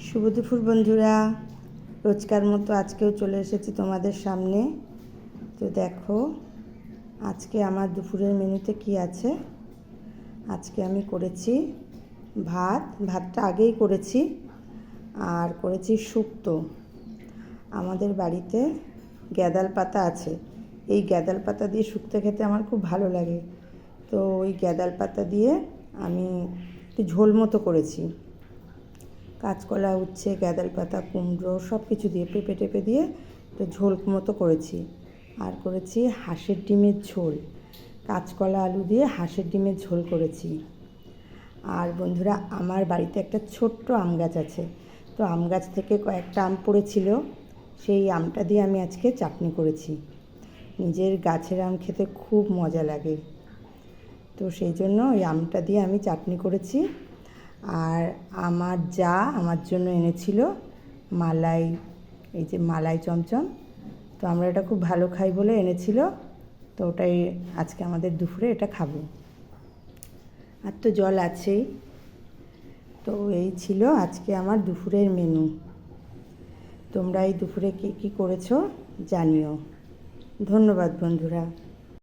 শুভ দুপুর বন্ধুরা, রোজকার মতো আজকেও চলে এসেছি তোমাদের সামনে। তো দেখো আজকে আমার দুপুরের মেনুতে কি আছে। আজকে আমি করেছি ভাতটা আগেই করেছি, আর করেছি শুক্তো। আমাদের বাড়িতে গ্যাদাল পাতা আছে, এই গ্যাদাল পাতা দিয়ে শুক্তো খেতে আমার খুব ভালো লাগে। তো ওই গ্যাদাল পাতা দিয়ে আমি একটু ঝোল মতো করেছি। কাঁচকলা, উচ্ছে, গ্যাদাল পাতা, কুমড়ো সব কিছু দিয়ে পেঁপে টেপে দিয়ে একটু ঝোল মতো করেছি। আর করেছি হাঁসের ডিমের ঝোল, কাঁচকলা আলু দিয়ে হাঁসের ডিমের ঝোল করেছি। আর বন্ধুরা, আমার বাড়িতে একটা ছোট্ট আম গাছ আছে, তো আম গাছ থেকে কয়েকটা আম পড়েছিল, সেই আমটা দিয়ে আমি আজকে চাটনি করেছি। নিজের গাছের আম খেতে খুব মজা লাগে, তো সেই জন্য ওই আমটা দিয়ে আমি চাটনি করেছি। আর আমার যা আমার জন্য এনেছিল মালাই, এই যে মালাই চমচম, তো আমরা এটা খুব ভালো খাই বলে এনেছিল, তো ওটাই আজকে আমাদের দুপুরে এটা খাবো। আর তো জল আছেই। তো এই ছিল আজকে আমার দুপুরের মেনু। তোমরা এই দুপুরে কী কী করেছো জানিও। ধন্যবাদ বন্ধুরা।